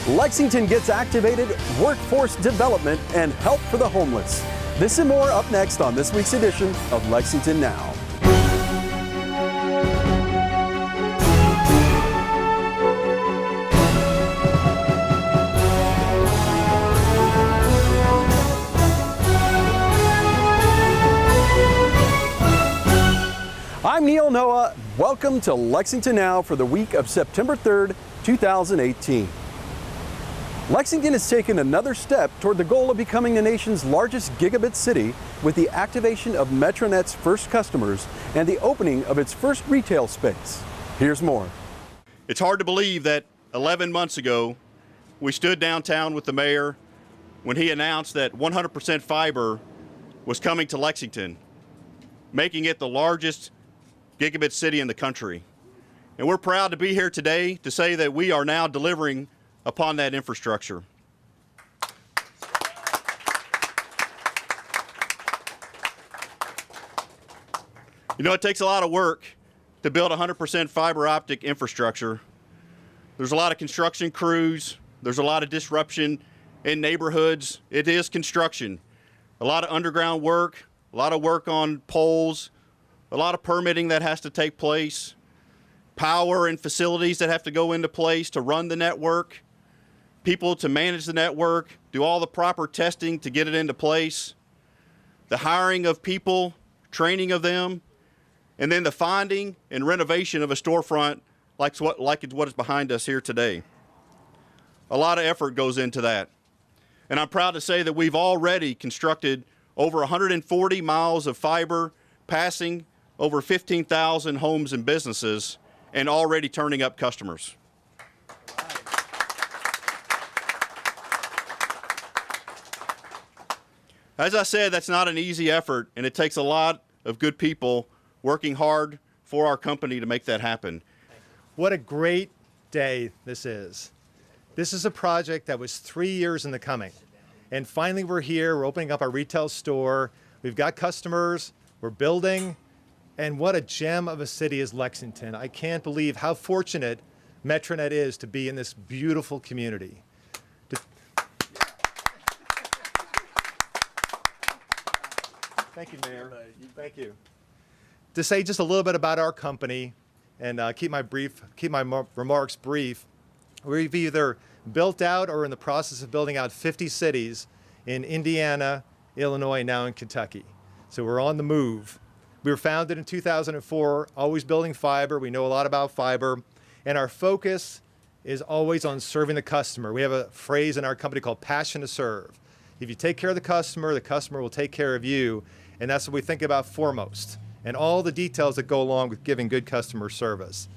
Lexington gets activated, workforce development, and help for the homeless. This and more up next on this week's edition of Lexington Now. I'm Neil Noah. Welcome to Lexington Now for the week of September 3rd, 2018. Lexington has taken another step toward the goal of becoming the nation's largest gigabit city with the activation of Metronet's first customers and the opening of its first retail space. Here's more. It's hard to believe that 11 months ago, we stood downtown with the mayor when he announced that 100% fiber was coming to Lexington, making it the largest gigabit city in the country. And we're proud to be here today to say that we are now delivering upon that infrastructure. You know, it takes a lot of work to build 100% fiber optic infrastructure. There's a lot of construction crews. There's a lot of disruption in neighborhoods. It is construction. A lot of underground work, a lot of work on poles, a lot of permitting that has to take place, power and facilities that have to go into place to run the network, people to manage the network, do all the proper testing to get it into place, the hiring of people, training of them, and then the finding and renovation of a storefront like what is behind us here today. A lot of effort goes into that. And I'm proud to say that we've already constructed over 140 miles of fiber, passing over 15,000 homes and businesses, and already turning up customers. As I said, that's not an easy effort, and it takes a lot of good people working hard for our company to make that happen. What a great day this is. This is a project that was 3 years in the coming. And finally we're here, we're opening up our retail store, we've got customers, we're building, and what a gem of a city is Lexington. I can't believe how fortunate Metronet is to be in this beautiful community. Thank you, Mayor. Thank you. To say just a little bit about our company and keep my remarks brief, we've either built out or in the process of building out 50 cities in Indiana, Illinois, now in Kentucky. So we're on the move. We were founded in 2004, always building fiber. We know a lot about fiber, and our focus is always on serving the customer. We have a phrase in our company called passion to serve. If you take care of the customer will take care of you, and that's what we think about foremost, and all the details that go along with giving good customer service.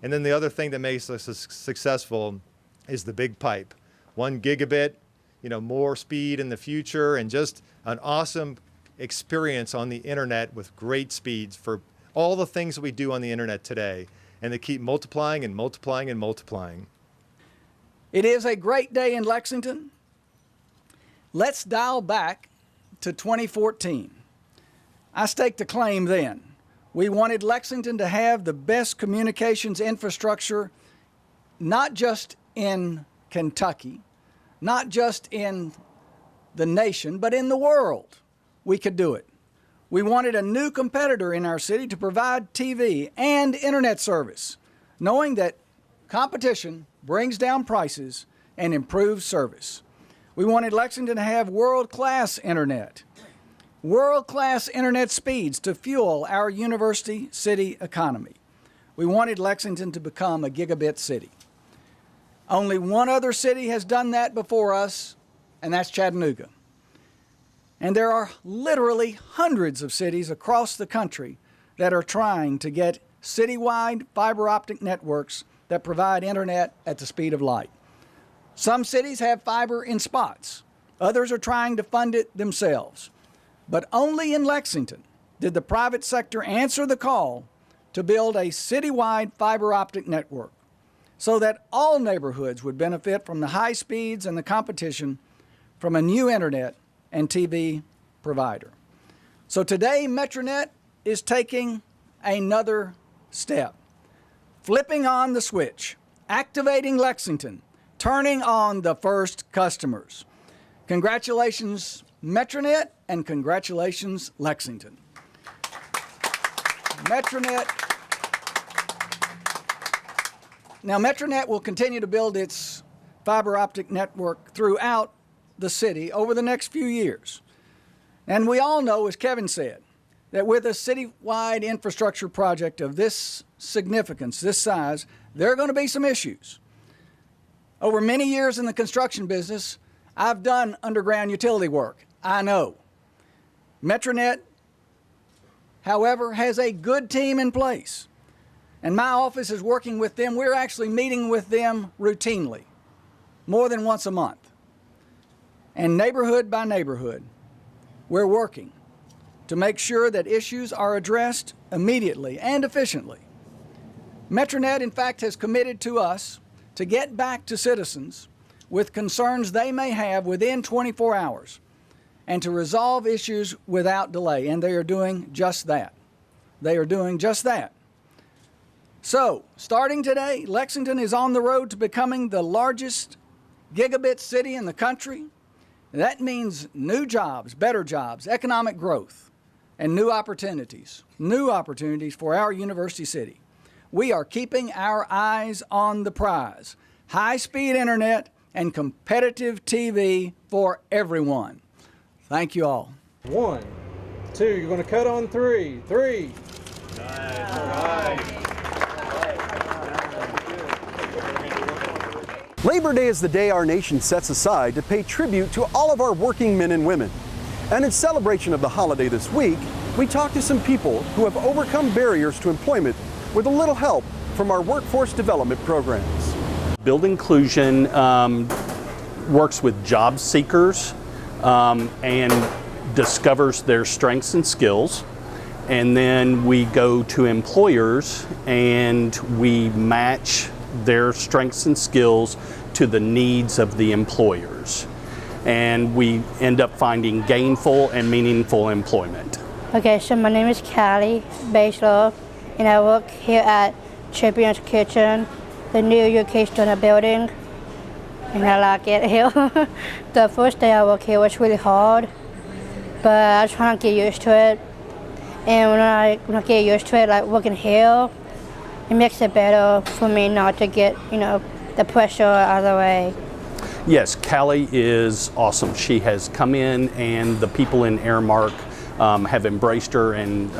And then the other thing that makes us successful is the big pipe. 1 gigabit, more speed in the future, and just an awesome experience on the internet with great speeds for all the things that we do on the internet today, and they keep multiplying and multiplying and multiplying. It is a great day in Lexington. Let's dial back to 2014. I staked a claim then. We wanted Lexington to have the best communications infrastructure, not just in Kentucky, not just in the nation, but in the world. We could do it. We wanted a new competitor in our city to provide TV and internet service, knowing that competition brings down prices and improves service. We wanted Lexington to have world-class internet speeds to fuel our university city economy. We wanted Lexington to become a gigabit city. Only one other city has done that before us, and that's Chattanooga. And there are literally hundreds of cities across the country that are trying to get citywide fiber optic networks that provide internet at the speed of light. Some cities have fiber in spots. Others are trying to fund it themselves. But only in Lexington did the private sector answer the call to build a citywide fiber optic network so that all neighborhoods would benefit from the high speeds and the competition from a new internet and TV provider. So today, Metronet is taking another step, flipping on the switch, activating Lexington turning on the first customers. Congratulations, Metronet, and congratulations, Lexington. Metronet will continue to build its fiber optic network throughout the city over the next few years. And we all know, as Kevin said, that with a citywide infrastructure project of this significance, this size, there are going to be some issues. Over many years in the construction business, I've done underground utility work. I know. Metronet, however, has a good team in place. And my office is working with them. We're actually meeting with them routinely, more than once a month. And neighborhood by neighborhood, we're working to make sure that issues are addressed immediately and efficiently. Metronet, in fact, has committed to us to get back to citizens with concerns they may have within 24 hours and to resolve issues without delay. And they are doing just that. They are doing just that. So, starting today, Lexington is on the road to becoming the largest gigabit city in the country. That means new jobs, better jobs, economic growth, and new opportunities for our university city. We are keeping our eyes on the prize: high-speed internet and competitive TV for everyone. Thank you all. 1, 2, you're going to cut on 3. 3. Labor Day is the day our nation sets aside to pay tribute to all of our working men and women. And in celebration of the holiday this week, we talked to some people who have overcome barriers to employment with a little help from our workforce development programs. Build Inclusion works with job seekers and discovers their strengths and skills. And then we go to employers and we match their strengths and skills to the needs of the employers. And we end up finding gainful and meaningful employment. Okay, so my name is Callie Bachelor, and I work here at Champion's Kitchen, the new UK student building, and I like it here. The first day I worked here was really hard, but I was trying to get used to it. And when I get used to it, like working here, it makes it better for me not to get, the pressure out of the way. Yes, Callie is awesome. She has come in, and the people in Airmark have embraced her and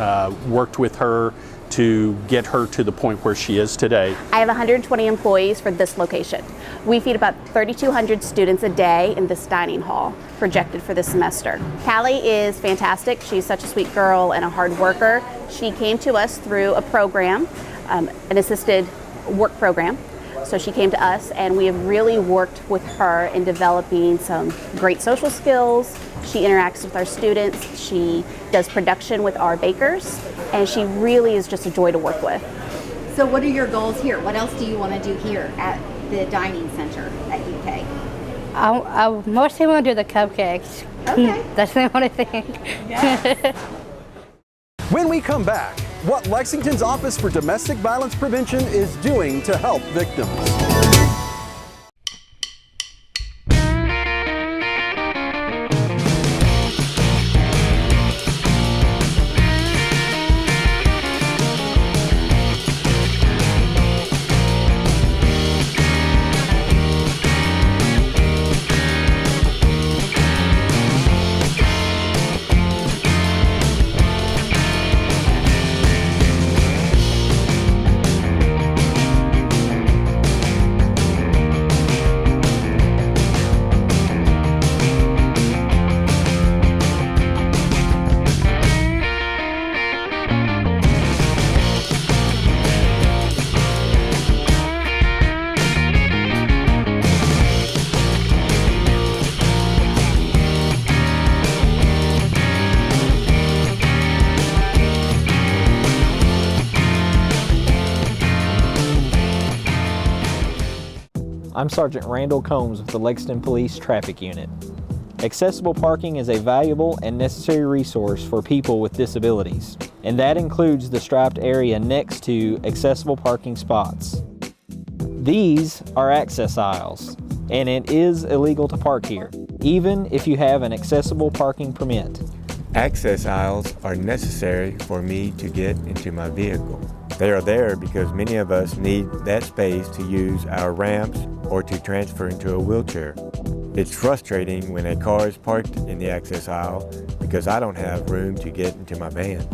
worked with her to get her to the point where she is today. I have 120 employees for this location. We feed about 3,200 students a day in this dining hall, projected for this semester. Callie is fantastic. She's such a sweet girl and a hard worker. She came to us through a program, an assisted work program. So she came to us, and we have really worked with her in developing some great social skills. She interacts with our students. She does production with our bakers, and she really is just a joy to work with. So what are your goals here? What else do you want to do here at the dining center at UK? I mostly want to do the cupcakes. Okay. That's the only thing. Yes. When we come back, what Lexington's Office for Domestic Violence Prevention is doing to help victims. I'm Sergeant Randall Combs with the Lexington Police Traffic Unit. Accessible parking is a valuable and necessary resource for people with disabilities, and that includes the striped area next to accessible parking spots. These are access aisles. and it is illegal to park here, even if you have an accessible parking permit. Access aisles are necessary for me to get into my vehicle. They are there because many of us need that space to use our ramps or to transfer into a wheelchair. It's frustrating when a car is parked in the access aisle because I don't have room to get into my van.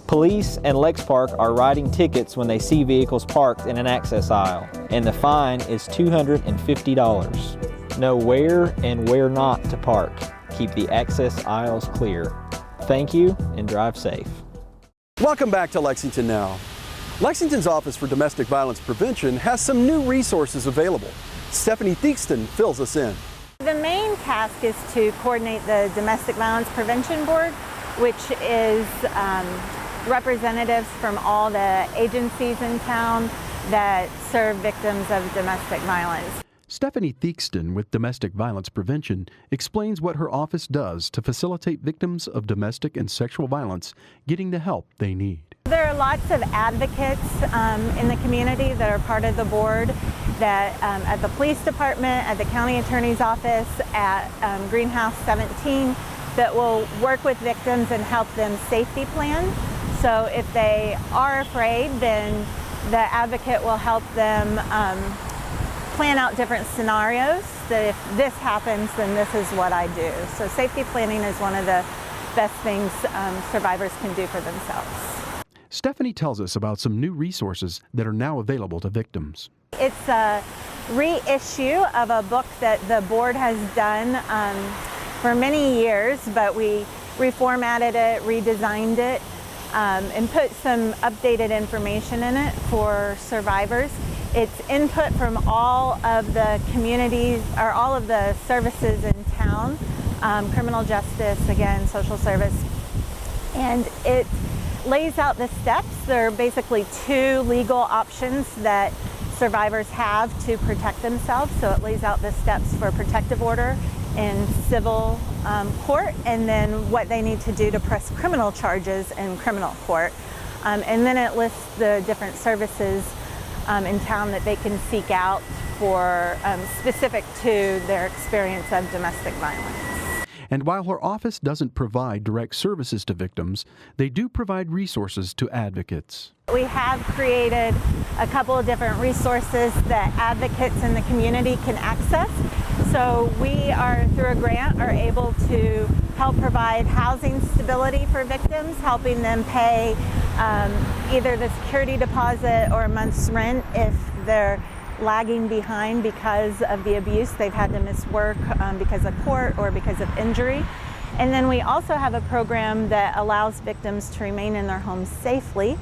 Police and LexPark are writing tickets when they see vehicles parked in an access aisle, and the fine is $250. Know where and where not to park. Keep the access aisles clear. Thank you and drive safe. Welcome back to Lexington Now. Lexington's Office for Domestic Violence Prevention has some new resources available. Stephanie Theakston fills us in. The main task is to coordinate the Domestic Violence Prevention Board, which is representatives from all the agencies in town that serve victims of domestic violence. Stephanie Theakston with Domestic Violence Prevention explains what her office does to facilitate victims of domestic and sexual violence getting the help they need. There are lots of advocates in the community that are part of the board, that at the police department, at the county attorney's office, at Greenhouse 17, that will work with victims and help them safety plan. So if they are afraid, then the advocate will help them plan out different scenarios, that if this happens, then this is what I do. So safety planning is one of the best things survivors can do for themselves. Stephanie tells us about some new resources that are now available to victims. It's a reissue of a book that the board has done for many years, but we reformatted it, redesigned it, and put some updated information in it for survivors. It's input from all of the communities, or all of the services in town, criminal justice, again, social service, and it lays out the steps. There are basically two legal options that survivors have to protect themselves. So it lays out the steps for protective order in civil court, and then what they need to do to press criminal charges in criminal court. And then it lists the different services in town that they can seek out for specific to their experience of domestic violence. And while her office doesn't provide direct services to victims, they do provide resources to advocates. We have created a couple of different resources that advocates in the community can access. So we are, through a grant, are able to help provide housing stability for victims, helping them pay either the security deposit or a month's rent if they're lagging behind because of the abuse. They've had to miss work because of court or because of injury. And then we also have a program that allows victims to remain in their homes safely.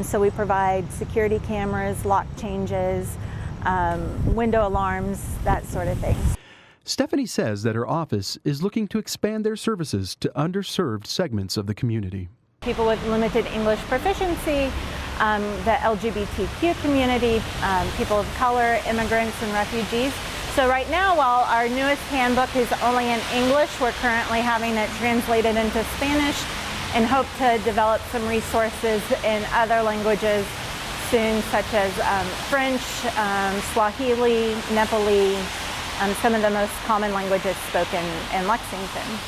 So we provide security cameras, lock changes, window alarms, that sort of thing. Stephanie says that her office is looking to expand their services to underserved segments of the community. People with limited English proficiency, the LGBTQ community, people of color, immigrants, and refugees. So right now, while our newest handbook is only in English, we're currently having it translated into Spanish and hope to develop some resources in other languages soon, such as French, Swahili, Nepali, some of the most common languages spoken in Lexington.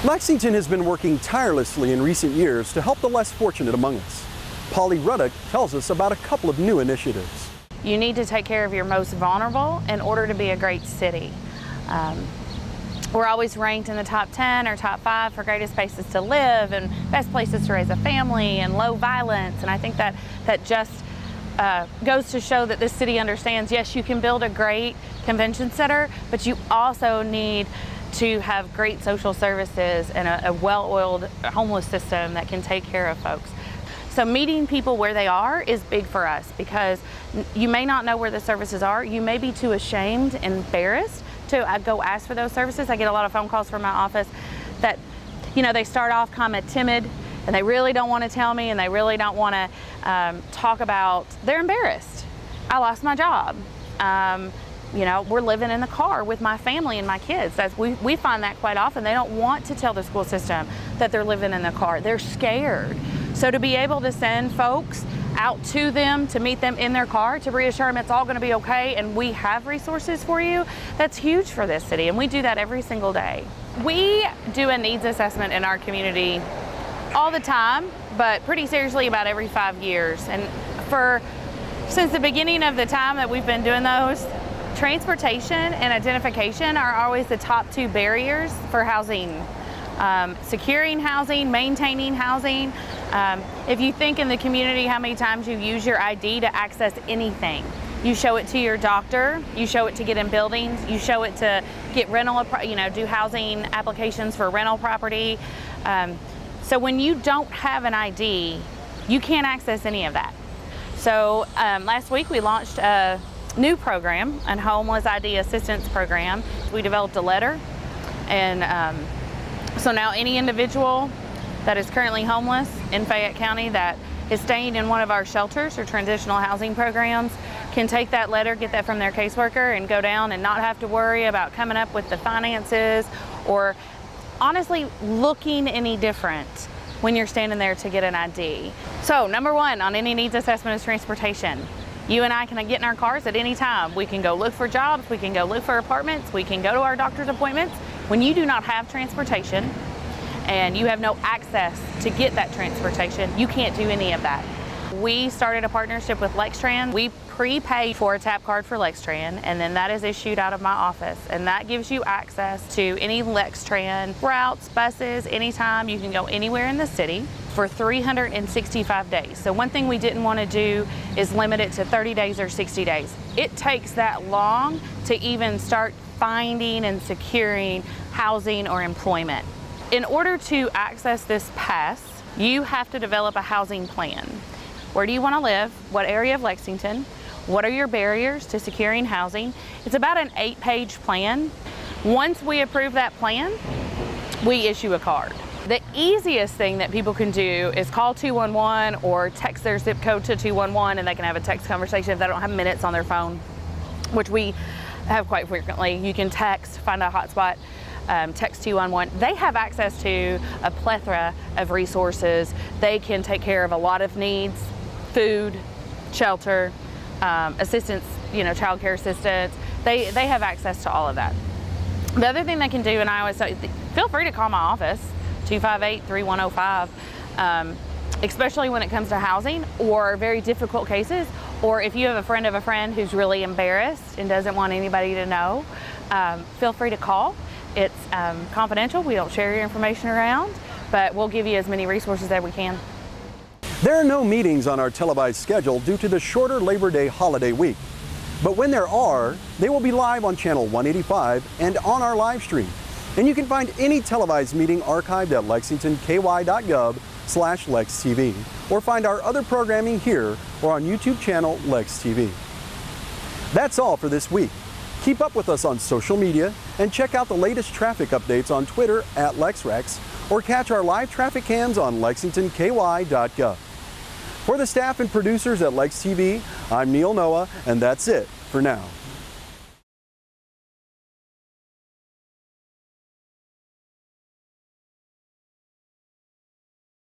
Lexington has been working tirelessly in recent years to help the less fortunate among us. Polly Ruddock tells us about a couple of new initiatives. You need to take care of your most vulnerable in order to be a great city. We're always ranked in the top 10 or top 5 for greatest places to live and best places to raise a family and low violence. And I think that just goes to show that this city understands, yes, you can build a great convention center, but you also need to have great social services and a well-oiled homeless system that can take care of folks. So meeting people where they are is big for us, because you may not know where the services are. You may be too ashamed and embarrassed to go ask for those services. I get a lot of phone calls from my office that, you know, they start off kind of timid and they really don't want to tell me, and they really don't want to talk about, they're embarrassed. I lost my job. You know, we're living in the car with my family and my kids. We find that quite often. They don't want to tell the school system that they're living in the car. They're scared. So to be able to send folks out to them, to meet them in their car, to reassure them it's all going to be okay and we have resources for you, that's huge for this city, and we do that every single day. We do a needs assessment in our community all the time, but pretty seriously about every 5 years. And since the beginning of the time that we've been doing those, transportation and identification are always the top 2 barriers for housing. Securing housing, maintaining housing. If you think in the community how many times you use your ID to access anything. You show it to your doctor, you show it to get in buildings, you show it to get rental, do housing applications for rental property. So when you don't have an ID, you can't access any of that. So last week we launched a new program, a homeless ID assistance program. We developed a letter, and so now any individual that is currently homeless in Fayette County that is staying in one of our shelters or transitional housing programs can take that letter, get that from their caseworker, and go down and not have to worry about coming up with the finances or honestly looking any different when you're standing there to get an ID. So number 1 on any needs assessment is transportation. You and I can get in our cars at any time. We can go look for jobs, we can go look for apartments, we can go to our doctor's appointments. When you do not have transportation and you have no access to get that transportation, you can't do any of that. We started a partnership with Lextran. We prepay for a tap card for Lextran, and then that is issued out of my office, and that gives you access to any Lextran routes, buses, anytime. You can go anywhere in the city for 365 days. So one thing we didn't want to do is limit it to 30 days or 60 days. It takes that long to even start finding and securing housing or employment. In order to access this pass, you have to develop a housing plan. Where do you want to live? What area of Lexington? What are your barriers to securing housing? It's about an 8-page plan. Once we approve that plan, we issue a card. The easiest thing that people can do is call 211 or text their zip code to 211, and they can have a text conversation if they don't have minutes on their phone, which we have quite frequently. You can text, find a hotspot, text 211. They have access to a plethora of resources. They can take care of a lot of needs, food, shelter, assistance, child care assistance. They have access to all of that. The other thing they can do, and I always say, feel free to call my office, 258-3105, especially when it comes to housing or very difficult cases, or if you have a friend of a friend who's really embarrassed and doesn't want anybody to know, feel free to call. It's confidential. We don't share your information around, but we'll give you as many resources as we can. There are no meetings on our televised schedule due to the shorter Labor Day holiday week. But when there are, they will be live on channel 185 and on our live stream. And you can find any televised meeting archived at lexingtonky.gov/LexTV, or find our other programming here or on YouTube channel LexTV. That's all for this week. Keep up with us on social media and check out the latest traffic updates on Twitter @LexRex, or catch our live traffic cams on lexingtonky.gov. For the staff and producers at LexTV, I'm Neil Noah, and that's it for now.